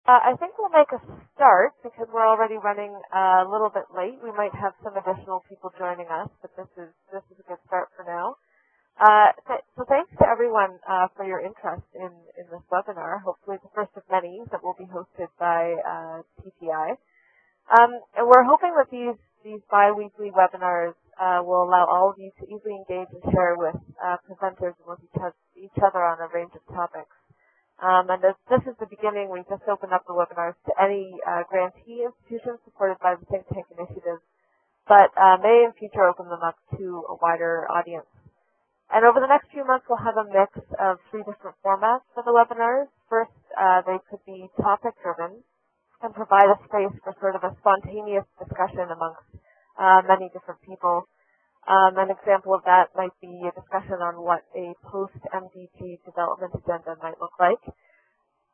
I think we'll make a start because we're already running a little bit late. We might have some additional people joining us, but this is a good start for now. So thanks to everyone for your interest in this webinar. Hopefully the first of many that will be hosted by TTI. And we're hoping that these bi-weekly webinars will allow all of you to easily engage and share with presenters and with each other on a range of topics. And as this is the beginning, we just open up the webinars to any grantee institutions supported by the ThinkTank initiative, but may in future open them up to a wider audience. And over the next few months, we'll have a mix of 3 different formats for the webinars. First, they could be topic-driven and provide a space for sort of a spontaneous discussion amongst many different people. An example of that might be a discussion on what a post-MDG development agenda might look like.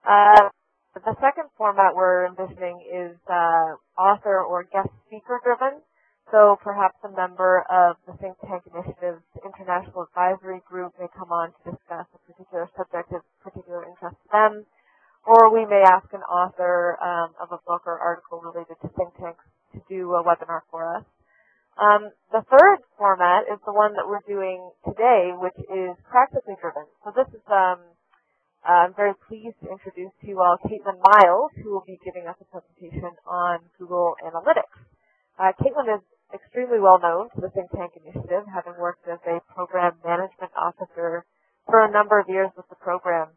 The second format we're envisioning is author or guest speaker-driven. So perhaps a member of the ThinkTank Initiative's International Advisory Group may come on to discuss a particular subject of particular interest to them, or we may ask an author of a book or article related to ThinkTanks to do a webinar for us. The third format is the one that we're doing today, which is practically driven. So this is, I'm very pleased to introduce to you all Caitlin Miles, who will be giving us a presentation on Google Analytics. Caitlin is extremely well known to the ThinkTank initiative, having worked as a program management officer for a number of years with the program.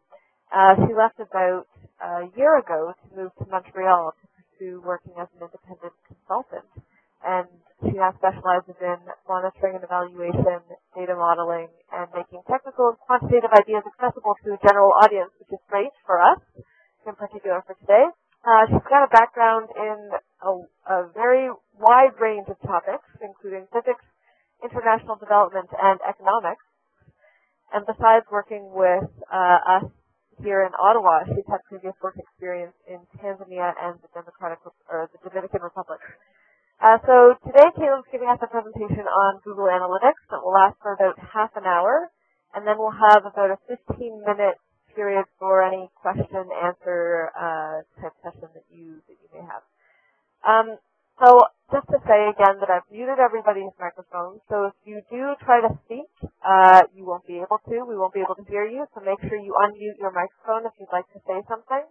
She left about a year ago to move to Montreal to pursue working as an independent consultant. And she now specializes in monitoring and evaluation, data modeling, and making technical and quantitative ideas accessible to a general audience, which is great for us, in particular for today. She's got a background in a very wide range of topics, including physics, international development, and economics. And besides working with us here in Ottawa, she's had previous work experience in Tanzania and the Dominican Republic. So today, Caitlin's giving us a presentation on Google Analytics that will last for about half an hour, and then we'll have about a 15-minute period for any question-answer type session that you may have. So just to say again that I've muted everybody's microphones, so if you do try to speak, you won't be able to. We won't be able to hear you, so make sure you unmute your microphone if you'd like to say something.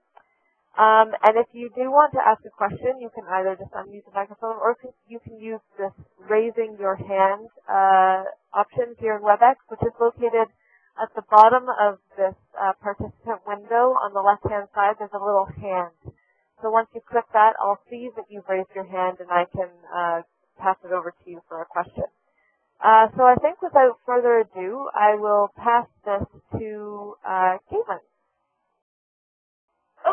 And if you do want to ask a question, you can either just unmute the microphone or you can use this raising your hand option here in WebEx, which is located at the bottom of this participant window on the left-hand side. There's a little hand. So once you click that, I'll see that you've raised your hand and I can pass it over to you for a question. So I think without further ado, I will pass this to Caitlin.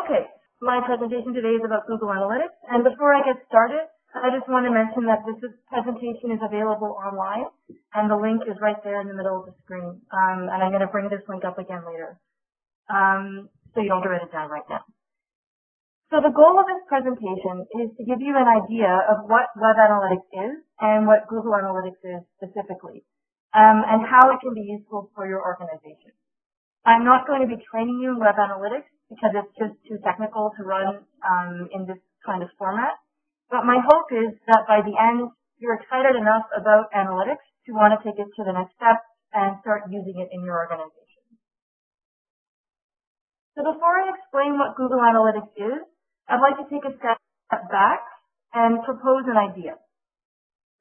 Okay. My presentation today is about Google Analytics, and before I get started, I just want to mention that this presentation is available online, and the link is right there in the middle of the screen, and I'm going to bring this link up again later, so you don't have to write it down right now. So the goal of this presentation is to give you an idea of what Web Analytics is and what Google Analytics is specifically, and how it can be useful for your organization. I'm not going to be training you in Web Analytics because it's just too technical to run in this kind of format. But my hope is that by the end, you're excited enough about analytics to want to take it to the next step and start using it in your organization. So before I explain what Google Analytics is, I'd like to take a step back and propose an idea.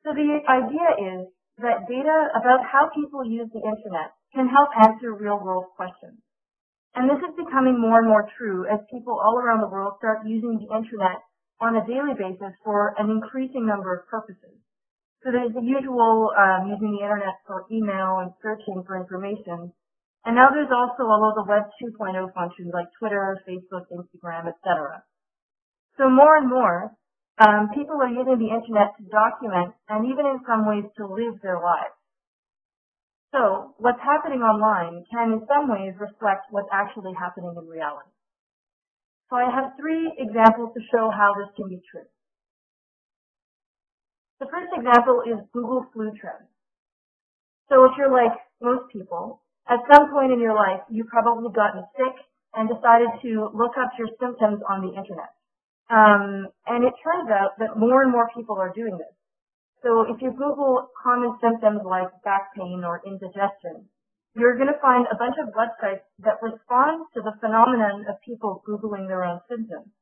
So the idea is that data about how people use the internet can help answer real-world questions. And this is becoming more and more true as people all around the world start using the internet on a daily basis for an increasing number of purposes. So there's the usual using the internet for email and searching for information. And now there's also all of the Web 2.0 functions like Twitter, Facebook, Instagram, etc. So more and more, people are using the internet to document and even in some ways to live their lives. So what's happening online can in some ways reflect what's actually happening in reality. So I have 3 examples to show how this can be true. The first example is Google flu trends. So if you're like most people, at some point in your life, you've probably gotten sick and decided to look up your symptoms on the internet. And it turns out that more and more people are doing this. So if you Google common symptoms like back pain or indigestion, you're going to find a bunch of websites that respond to the phenomenon of people Googling their own symptoms.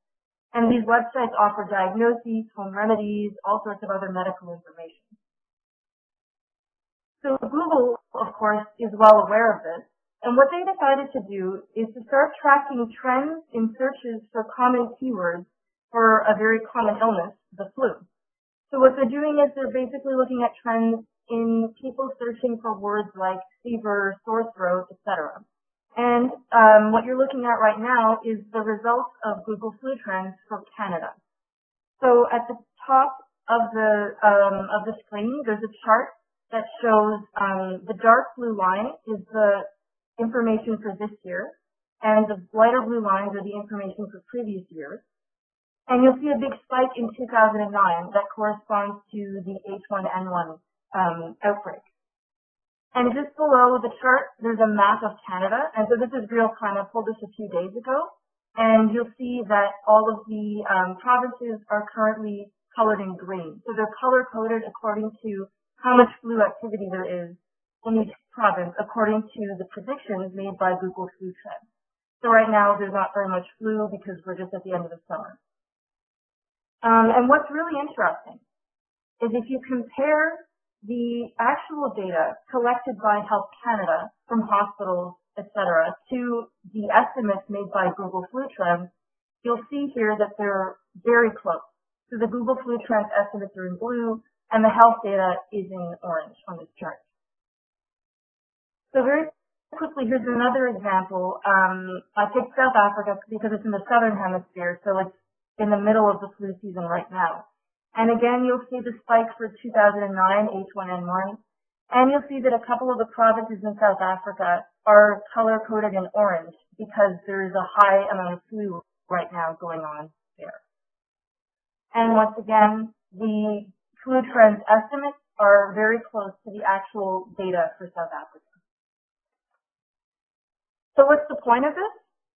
And these websites offer diagnoses, home remedies, all sorts of other medical information. So Google, of course, is well aware of this. And what they decided to do is to start tracking trends in searches for common keywords for a very common illness, the flu. So what they're doing is they're basically looking at trends in people searching for words like fever, sore throat, etc. And what you're looking at right now is the results of Google Flu Trends for Canada. So at the top of the screen, there's a chart that shows the dark blue line is the information for this year, and the lighter blue lines are the information for previous years. And you'll see a big spike in 2009 that corresponds to the H1N1 outbreak. And just below the chart, there's a map of Canada. And so this is real time. I pulled this a few days ago. And you'll see that all of the provinces are currently colored in green. So they're color-coded according to how much flu activity there is in each province, according to the predictions made by Google Flu Trends. So right now, there's not very much flu because we're just at the end of the summer. And what's really interesting is if you compare the actual data collected by Health Canada from hospitals, etc., to the estimates made by Google Flu Trends, you'll see here that they're very close. So the Google Flu Trends estimates are in blue, and the health data is in orange on this chart. So very quickly, here's another example. I picked South Africa because it's in the southern hemisphere, so it's in the middle of the flu season right now. And again, you'll see the spike for 2009, H1N1, and you'll see that a couple of the provinces in South Africa are color-coded in orange because there is a high amount of flu right now going on there. And once again, the flu trends estimates are very close to the actual data for South Africa. So what's the point of this?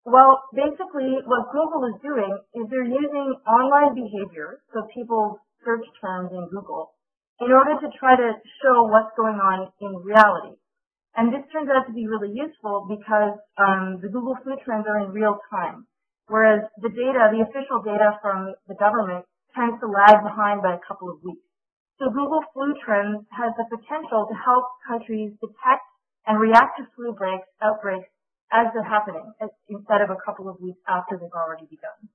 Well, basically, what Google is doing is they're using online behavior, so people's search terms in Google, in order to try to show what's going on in reality. And this turns out to be really useful because the Google Flu Trends are in real time, whereas the data, the official data from the government, tends to lag behind by a couple of weeks. So Google Flu Trends has the potential to help countries detect and react to flu outbreaks as they're happening, instead of a couple of weeks after they've already begun.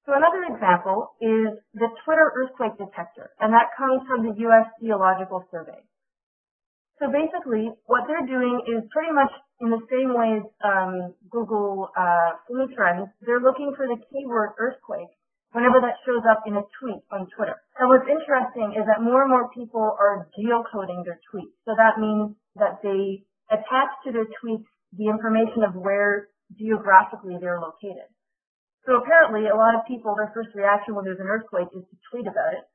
So another example is the Twitter earthquake detector, and that comes from the U.S. Geological Survey. So basically, what they're doing is pretty much in the same way as Google Flu Trends. They're looking for the keyword earthquake whenever that shows up in a tweet on Twitter. And what's interesting is that more and more people are geocoding their tweets. So that means that they attach to their tweets the information of where geographically they're located. So apparently a lot of people, their first reaction when there's an earthquake is to tweet about it.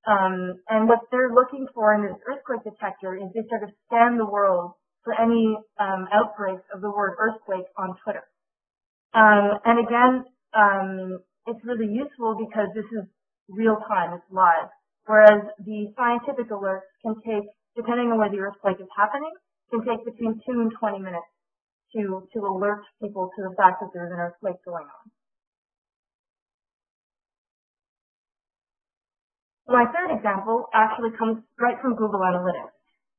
And what they're looking for in this earthquake detector is they sort of scan the world for any outbreaks of the word earthquake on Twitter. And again, it's really useful because this is real time, it's live. Whereas the scientific alerts can take, depending on where the earthquake is happening, can take between 2 and 20 minutes to alert people to the fact that there's an earthquake going on. My third example actually comes right from Google Analytics.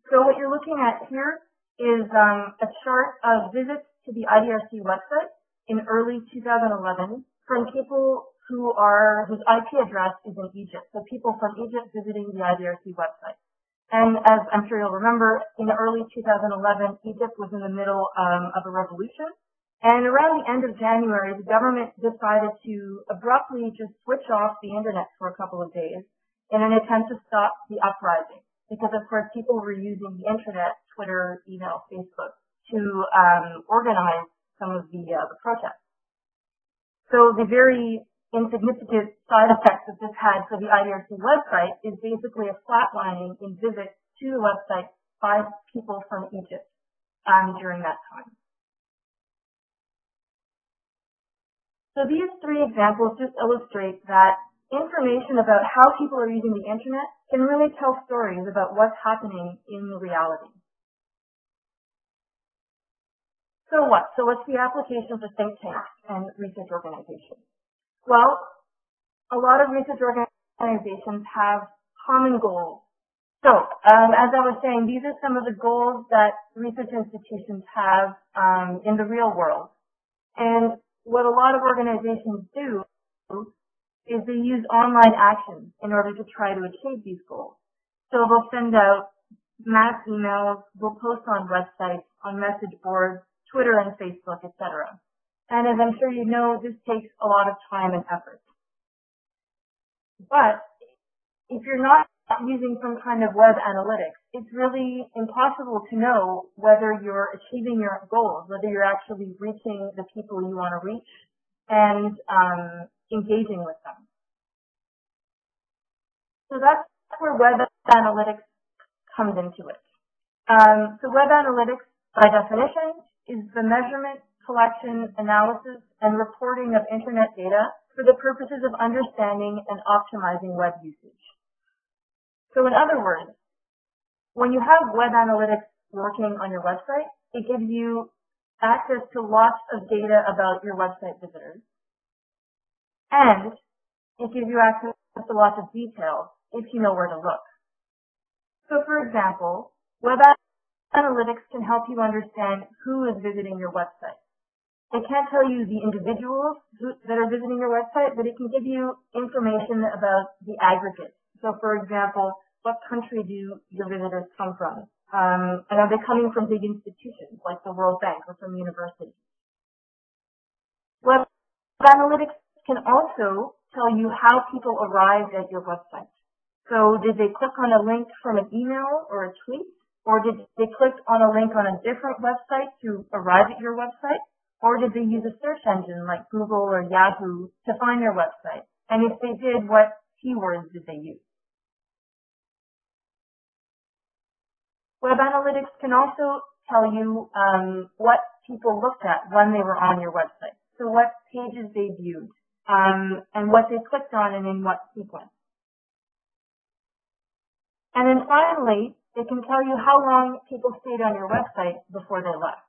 So what you're looking at here is a chart of visits to the IDRC website in early 2011 from people whose IP address is in Egypt. So people from Egypt visiting the IDRC website. And as I'm sure you'll remember, in early 2011, Egypt was in the middle of a revolution. And around the end of January, the government decided to abruptly just switch off the internet for a couple of days in an attempt to stop the uprising. Because, of course, people were using the internet, Twitter, email, Facebook, to organize some of the protests. So the very insignificant side effects that this had for the IDRC website is basically a flatlining in visits to the website by people from Egypt. during that time. So these three examples just illustrate that information about how people are using the internet can really tell stories about what's happening in reality. So what? So what's the application for think tanks and research organizations? Well, a lot of research organizations have common goals. So, as I was saying, these are some of the goals that research institutions have in the real world. And what a lot of organizations do is they use online actions in order to try to achieve these goals. So they'll send out mass emails, they'll post on websites, on message boards, Twitter and Facebook, etc. And as I'm sure you know, this takes a lot of time and effort. But if you're not using some kind of web analytics, it's really impossible to know whether you're achieving your goals, whether you're actually reaching the people you want to reach and engaging with them. So that's where web analytics comes into it. So web analytics, by definition, is the measurement, collection, analysis, and reporting of internet data for the purposes of understanding and optimizing web usage. So in other words, when you have web analytics working on your website, it gives you access to lots of data about your website visitors. And it gives you access to lots of details if you know where to look. So for example, web analytics can help you understand who is visiting your website. It can't tell you the individuals that are visiting your website, but it can give you information about the aggregate. So for example, what country do your visitors come from? And are they coming from big institutions like the World Bank or from universities? Web analytics can also tell you how people arrived at your website. So did they click on a link from an email or a tweet? Or did they click on a link on a different website to arrive at your website? Or did they use a search engine like Google or Yahoo to find your website? And if they did, what keywords did they use? Web analytics can also tell you what people looked at when they were on your website. So what pages they viewed, and what they clicked on and in what sequence. And then finally, it can tell you how long people stayed on your website before they left.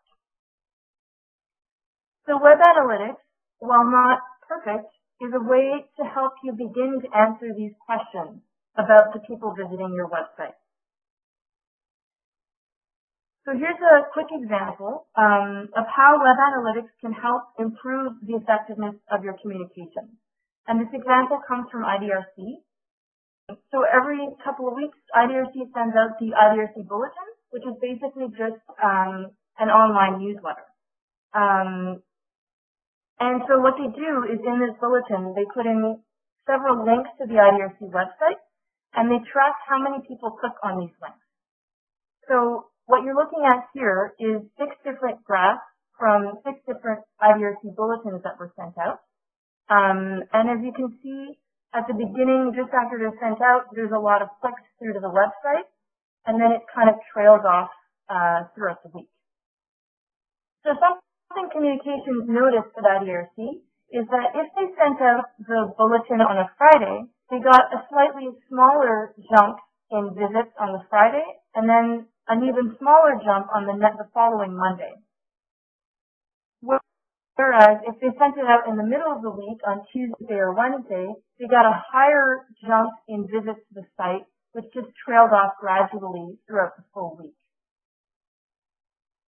So web analytics, while not perfect, is a way to help you begin to answer these questions about the people visiting your website. So here's a quick example of how web analytics can help improve the effectiveness of your communication. And this example comes from IDRC. So every couple of weeks, IDRC sends out the IDRC Bulletin, which is basically just an online newsletter. And so what they do is in this bulletin, they put in several links to the IDRC website, and they track how many people click on these links. So what you're looking at here is 6 different graphs from 6 different IDRC bulletins that were sent out. And as you can see, at the beginning, just after they're sent out, there's a lot of clicks through to the website, and then it kind of trails off throughout the week. So something communications noticed at IDRC is that if they sent out the bulletin on a Friday, they got a slightly smaller jump in visits on the Friday, and then an even smaller jump on the following Monday. Whereas if they sent it out in the middle of the week on Tuesday or Wednesday, they got a higher jump in visits to the site, which just trailed off gradually throughout the full week.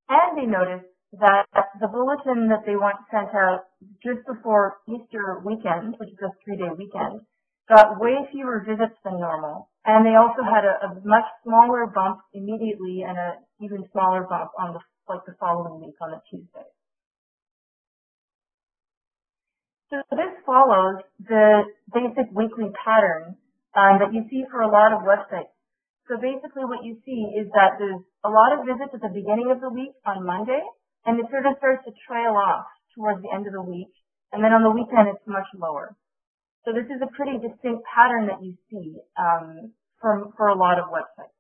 And they noticed that the bulletin that they want sent out just before Easter weekend, which is a 3-day weekend, got way fewer visits than normal. And they also had a much smaller bump immediately and an even smaller bump on the following week on the Tuesday. So this follows the basic weekly pattern that you see for a lot of websites. So basically what you see is that there's a lot of visits at the beginning of the week on Monday, and it sort of starts to trail off towards the end of the week, and then on the weekend it's much lower. So this is a pretty distinct pattern that you see for a lot of websites.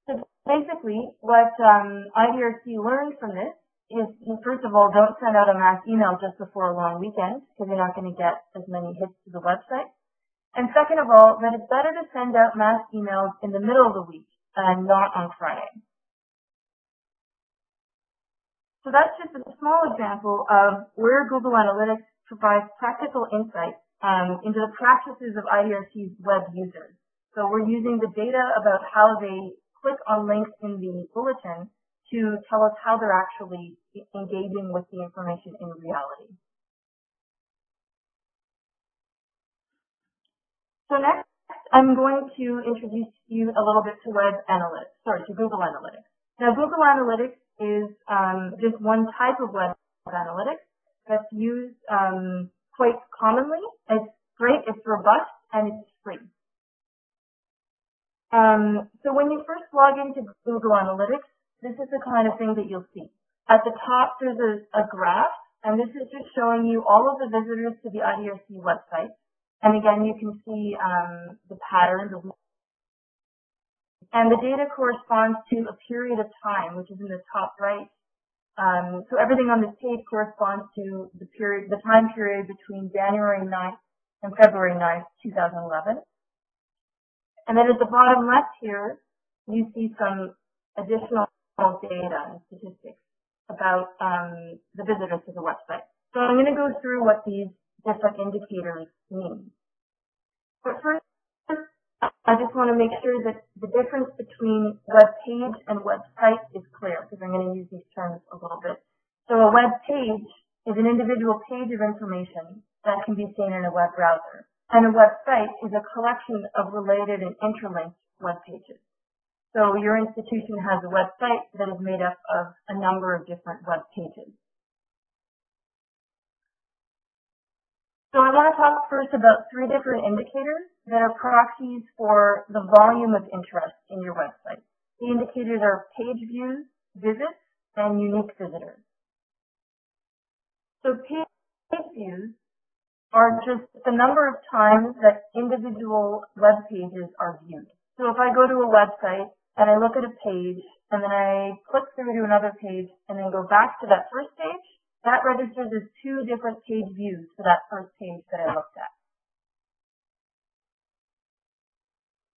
So basically, what IDRC learned from this is, first of all, don't send out a mass email just before a long weekend, because you're not going to get as many hits to the website. And second of all, that it's better to send out mass emails in the middle of the week and not on Friday. So that's just a small example of where Google Analytics provides practical insight into the practices of IDRC's web users. So we're using the data about how they click on links in the bulletin to tell us how they're actually engaging with the information in reality. So next, I'm going to introduce you a little bit to Google Analytics. Now, Google Analytics is just one type of web analytics that's used quite commonly. It's great, it's robust, and it's free. So when you first log into Google Analytics, this is the kind of thing that you'll see. At the top, there's a graph, and this is just showing you all of the visitors to the IDRC website. And again, you can see the pattern, and the data corresponds to a period of time, which is in the top right. So everything on this page corresponds to the time period between January 9th and February 9th, 2011. And then at the bottom left here, you see some additional data and statistics about the visitors to the website. So I'm going to go through what these different indicators mean. But first, I just want to make sure that the difference between web page and website is clear, because I'm going to use these terms a little bit. So a web page is an individual page of information that can be seen in a web browser. And a website is a collection of related and interlinked web pages. So your institution has a website that is made up of a number of different web pages. So I want to talk first about 3 different indicators that are proxies for the volume of interest in your website. The indicators are page views, visits, and unique visitors. So page views are just the number of times that individual web pages are viewed. So if I go to a website and I look at a page and then I click through to another page and then go back to that first page, that registers as 2 different page views for that first page that I looked at.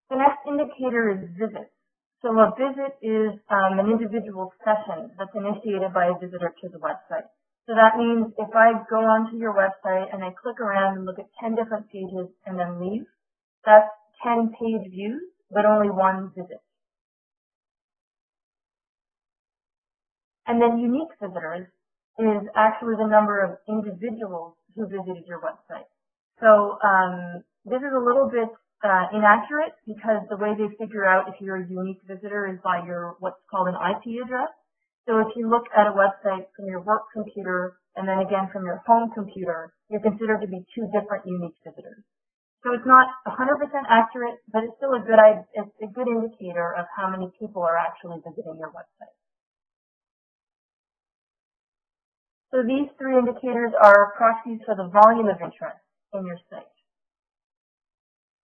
The next indicator is visits. So a visit is an individual session that's initiated by a visitor to the website. So that means if I go onto your website and I click around and look at 10 different pages and then leave, that's 10 page views, but only 1 visit. And then unique visitors is actually the number of individuals who visited your website. So this is a little bit inaccurate, because the way they figure out if you're a unique visitor is by your what's called an IP address. So if you look at a website from your work computer and then again from your home computer, you're considered to be 2 different unique visitors. So it's not 100% accurate, but it's still a good indicator of how many people are actually visiting your website. So these 3 indicators are proxies for the volume of interest in your site.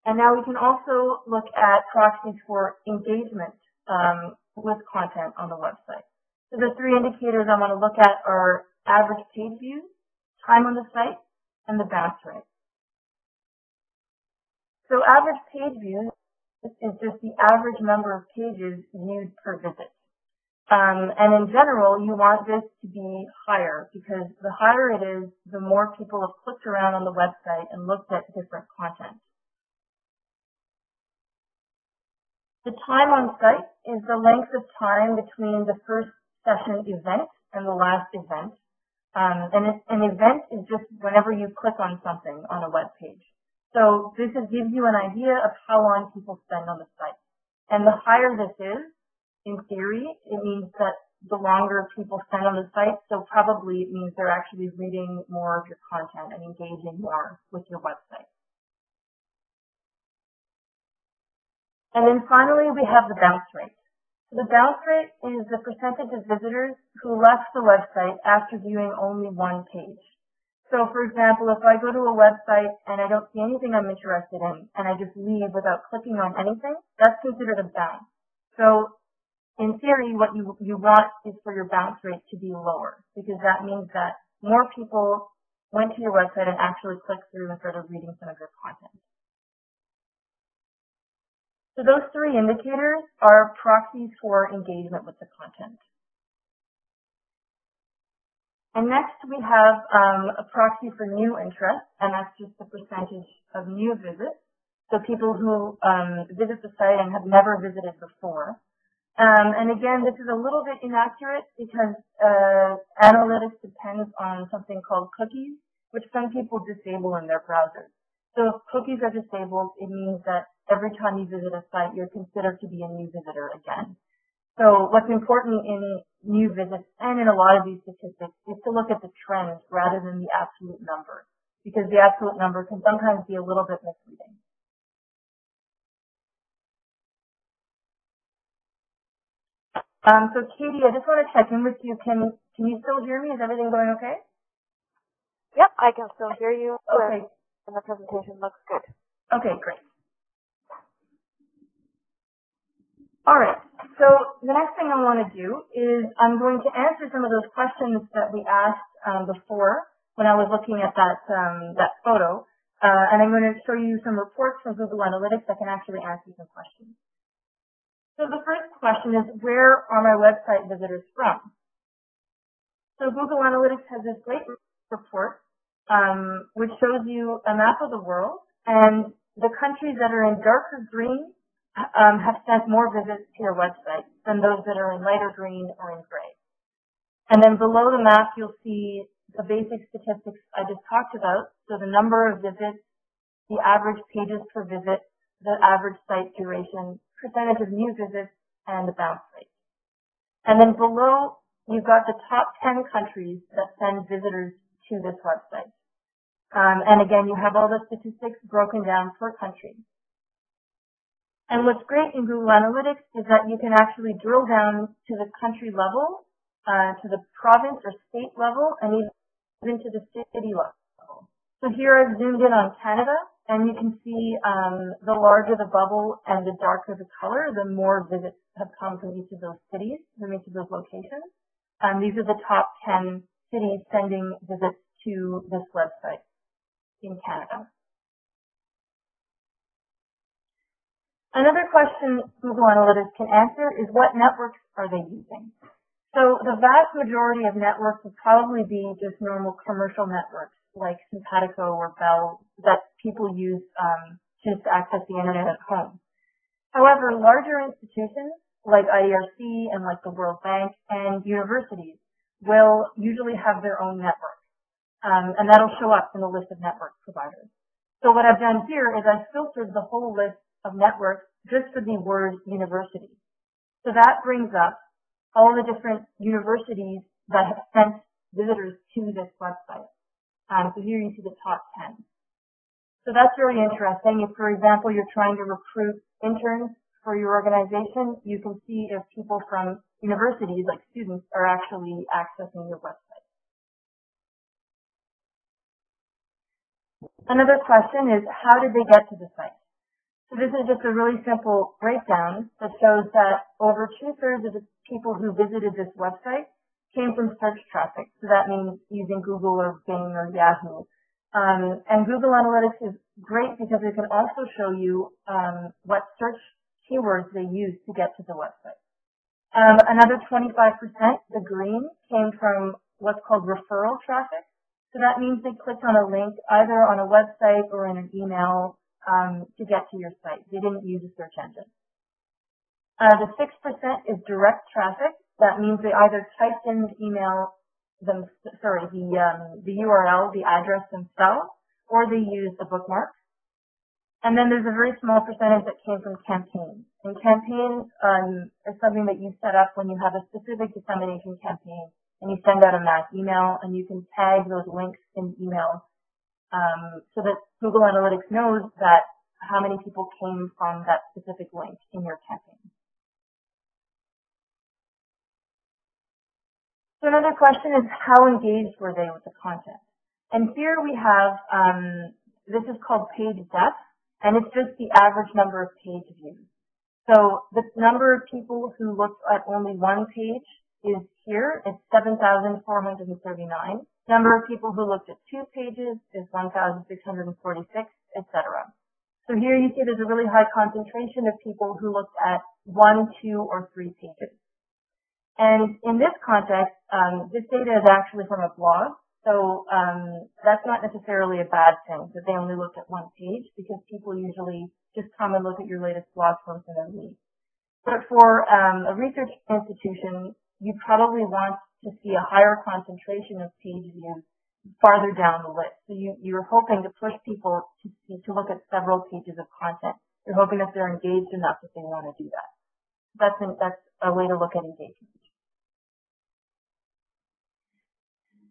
And now we can also look at proxies for engagement with content on the website. So the 3 indicators I want to look at are average page views, time on the site, and the bounce rate. So average page views is just the average number of pages viewed per visit. And in general, you want this to be higher, because the higher it is, the more people have clicked around on the website and looked at different content. The time on site is the length of time between the first session event and the last event. And an event is just whenever you click on something on a web page. So this gives you an idea of how long people spend on the site. And the higher this is, in theory, it means that the longer people spend on the site, so probably it means they're actually reading more of your content and engaging more with your website. And then finally, we have the bounce rate. The bounce rate is the percentage of visitors who left the website after viewing only 1 page. So for example, if I go to a website and I don't see anything I'm interested in and I just leave without clicking on anything, that's considered a bounce. So in theory, what you want is for your bounce rate to be lower, because that means that more people went to your website and actually clicked through and started reading some of your content. So those three indicators are proxies for engagement with the content. And next we have a proxy for new interest, and that's just the percentage of new visits. So people who visit the site and have never visited before. And again, this is a little bit inaccurate because analytics depends on something called cookies, which some people disable in their browsers. So if cookies are disabled, it means that every time you visit a site, you're considered to be a new visitor again. So what's important in new visits and in a lot of these statistics is to look at the trend rather than the absolute number, because the absolute number can sometimes be a little bit misleading. So Katie, I just want to check in with you. Can you still hear me? Is everything going okay? Yep, I can still hear you. Okay. And the presentation looks good. Okay, great. All right. So the next thing I want to do is I'm going to answer some of those questions that we asked before when I was looking at that photo, and I'm going to show you some reports from Google Analytics that can actually answer some questions. So the first question is, where are my website visitors from? So Google Analytics has this great report which shows you a map of the world, and the countries that are in darker green have sent more visits to your website than those that are in lighter green or in gray. And then below the map, you'll see the basic statistics I just talked about. So the number of visits, the average pages per visit, the average site duration, percentage of new visits, and the bounce rate. And then below, you've got the top 10 countries that send visitors to this website. And again, you have all the statistics broken down per country. And what's great in Google Analytics is that you can actually drill down to the country level, to the province or state level, and even to the city level. So here I've zoomed in on Canada, and you can see the larger the bubble and the darker the color, the more visits have come from each of those cities, from each of those locations. These are the top 10 cities sending visits to this website in Canada. Another question Google Analytics can answer is, what networks are they using? So the vast majority of networks will probably be just normal commercial networks like Simpatico or Bell that people use just to access the internet at home. However, larger institutions like IDRC and like the World Bank and universities will usually have their own network. And that'll show up in the list of network providers. So what I've done here is I've filtered the whole list of networks just for the word university. So that brings up all the different universities that have sent visitors to this website. So here you see the top 10. So that's really interesting. If, for example, you're trying to recruit interns for your organization, you can see if people from universities, like students, are actually accessing your website. Another question is, how did they get to the site? So this is just a really simple breakdown that shows that over 2/3 of the people who visited this website came from search traffic. So that means using Google or Bing or Yahoo. And Google Analytics is great because it can also show you what search keywords they use to get to the website. Another 25%, the green, came from what's called referral traffic. So that means they clicked on a link either on a website or in an email to get to your site. They didn't use a search engine. The 6% is direct traffic. That means they either typed in the email, the URL, the address themselves, or they used a bookmark. And then there's a very small percentage that came from campaigns. And campaigns are something that you set up when you have a specific dissemination campaign and you send out a mass email, and you can tag those links in email so that Google Analytics knows that how many people came from that specific link in your campaign. So another question is, how engaged were they with the content? And here we have, this is called page depth, and it's just the average number of page views. So the number of people who looked at only one page is here. It's 7,439. Number of people who looked at 2 pages is 1,646, etc. So here you see there's a really high concentration of people who looked at 1, 2, or 3 pages. And in this context, this data is actually from a blog. So that's not necessarily a bad thing that they only looked at 1 page, because people usually just come and look at your latest blog post and then leave. But for a research institution, you probably want to see a higher concentration of page views farther down the list. So you're hoping to push people to look at several pages of content. You're hoping that they're engaged enough that they want to do that. That's a way to look at engagement.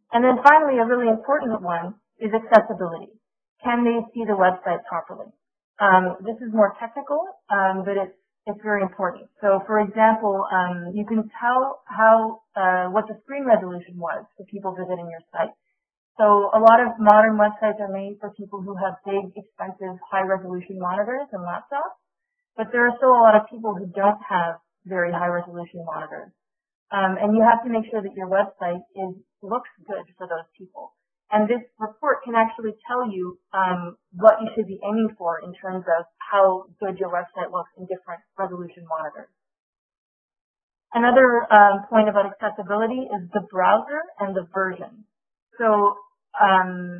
And then finally, a really important one is accessibility. Can they see the website properly? This is more technical, but it's very important. So, for example, you can tell what the screen resolution was for people visiting your site. So, a lot of modern websites are made for people who have big, expensive, high-resolution monitors and laptops, but there are still a lot of people who don't have very high-resolution monitors. And you have to make sure that your website looks good for those people. And this report can actually tell you what you should be aiming for in terms of how good your website looks in different resolution monitors. Another point about accessibility is the browser and the version. So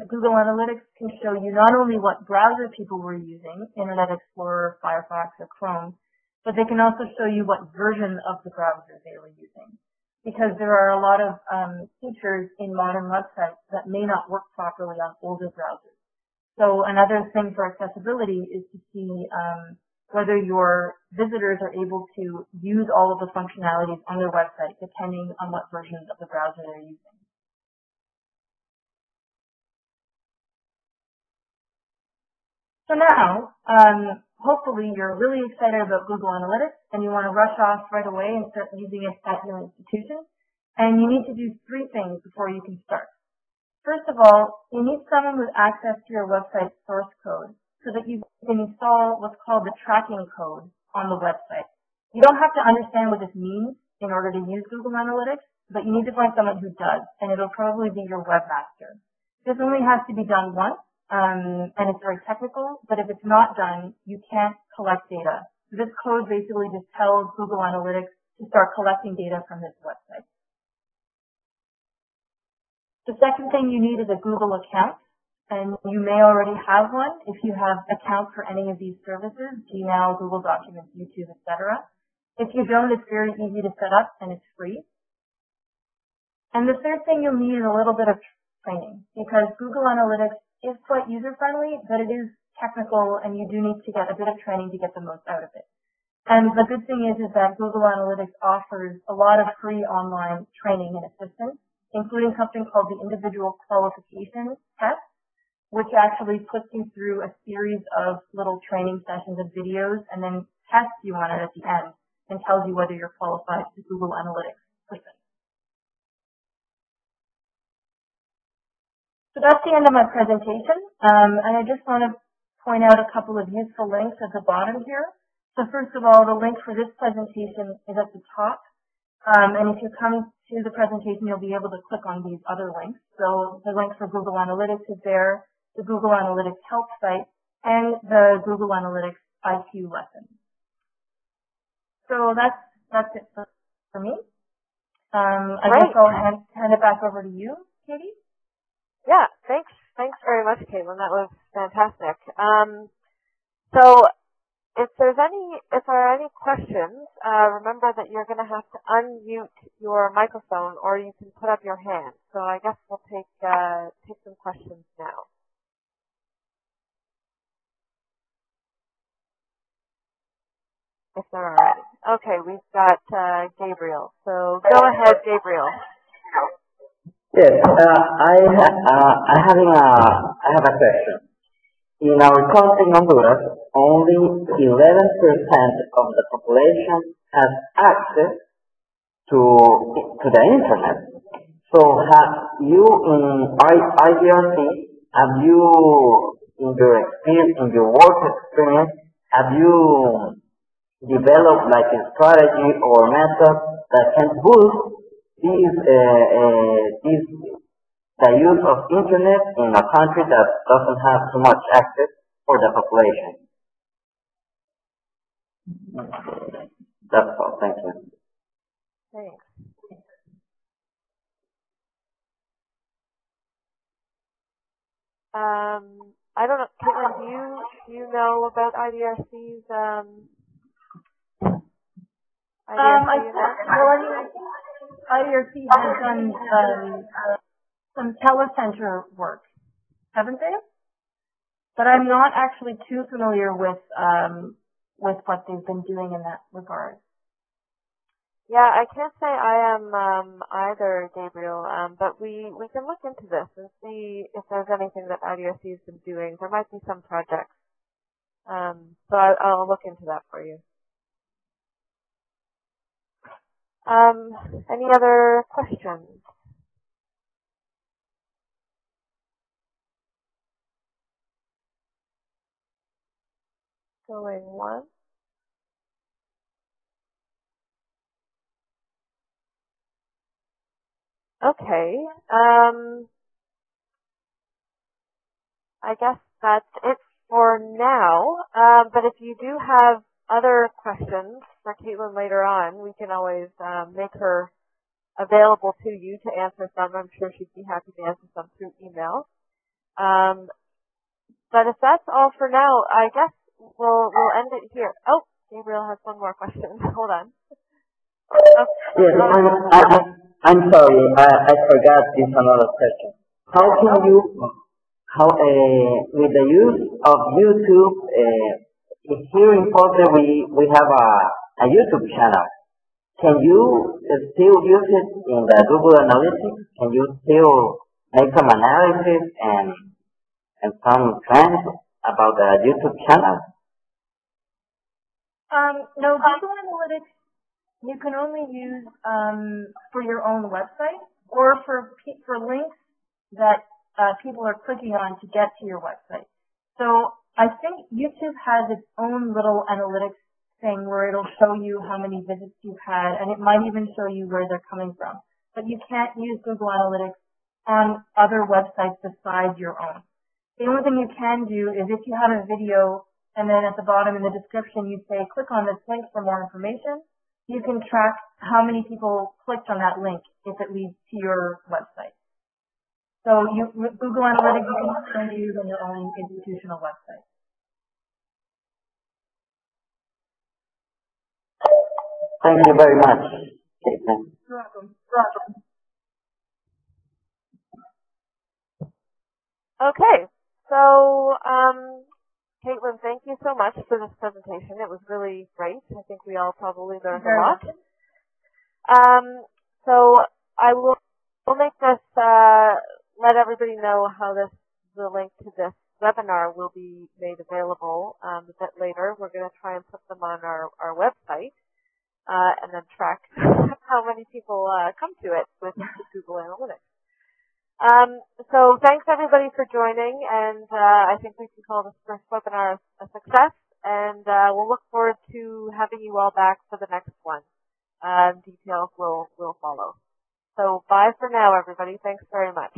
Google Analytics can show you not only what browser people were using, Internet Explorer, Firefox, or Chrome, but they can also show you what version of the browser they were using. Because there are a lot of features in modern websites that may not work properly on older browsers. So another thing for accessibility is to see whether your visitors are able to use all of the functionalities on their website, depending on what version of the browser they're using. So now, hopefully you're really excited about Google Analytics and you want to rush off right away and start using it at your institution. And you need to do 3 things before you can start. First of all, you need someone with access to your website source code so that you can install what's called the tracking code on the website. You don't have to understand what this means in order to use Google Analytics, but you need to find someone who does, and it'll probably be your webmaster. This only has to be done once. And it's very technical, but if it's not done, you can't collect data. So this code basically just tells Google Analytics to start collecting data from this website. The second thing you need is a Google account, and you may already have one if you have accounts for any of these services, Gmail, Google Documents, YouTube, etc. If you don't, it's very easy to set up, and it's free. And the third thing you'll need is a little bit of training, because Google Analytics is quite user-friendly, but it is technical, and you do need to get a bit of training to get the most out of it. And the good thing is that Google Analytics offers a lot of free online training and assistance, including something called the Individual Qualification Test, which actually puts you through a series of little training sessions and videos, and then tests you on it at the end, and tells you whether you're qualified as a Google Analytics person. So that's the end of my presentation, and I just want to point out a couple of useful links at the bottom here. So first of all, the link for this presentation is at the top, and if you come to the presentation, you'll be able to click on these other links. So the link for Google Analytics is there, the Google Analytics help site, and the Google Analytics IQ lesson. So that's it for me. I guess I'll hand it back over to you, Katie. Yeah, thanks very much, Caitlin. That was fantastic. So if there are any questions, remember that you're going to have to unmute your microphone, or you can put up your hand. So I guess we'll take some questions now. If there are any. Okay, we've got Gabriel. So go ahead, Gabriel. Yes, I have a question. In our country, in Honduras, only 11% of the population has access to the internet. So, have you in IDRC, have you in your work experience, have you develop like a strategy or method that can boost the use of internet in a country that doesn't have too much access for the population. That's all. Thank you. Thanks. I don't know, Caitlin, do you know about IDRC's IDRC has done some telecenter work, haven't they? But I'm not actually too familiar with what they've been doing in that regard. Yeah, I can't say I am either, Gabriel, but we can look into this and see if there's anything that IDRC has been doing. There might be some projects. So I'll look into that for you. Any other questions? Going once. Okay. I guess that's it for now. But if you do have other questions for Caitlin later on, we can always make her available to you to answer some. I'm sure she'd be happy to answer some through email. But if that's all for now, I guess we'll end it here. Oh, Gabriel has one more question. Hold on. Okay. Yes, I'm sorry. I forgot this another question. How can you, with the use of YouTube, here in Portugal we have a YouTube channel. Can you still use it in the Google Analytics? Can you still make some analysis and some trends about the YouTube channel? No, Google Analytics you can only use for your own website or for links that people are clicking on to get to your website. So I think YouTube has its own little analytics thing where it'll show you how many visits you've had, and it might even show you where they're coming from. But you can't use Google Analytics on other websites besides your own. The only thing you can do is if you have a video and then at the bottom in the description you say, click on this link for more information, you can track how many people clicked on that link if it leads to your website. So Google Analytics you can only use on your own institutional website. Thank you very much. You're welcome. Okay, so Caitlin, thank you so much for this presentation. It was really great. I think we all probably learned a lot. So I will make this, let everybody know how the link to this webinar will be made available a bit later. We're going to try and put them on our website and then track how many people come to it with Google Analytics. So thanks everybody for joining, and I think we can call this first webinar a success, and we'll look forward to having you all back for the next one. Details will follow. So bye for now, everybody. Thanks very much.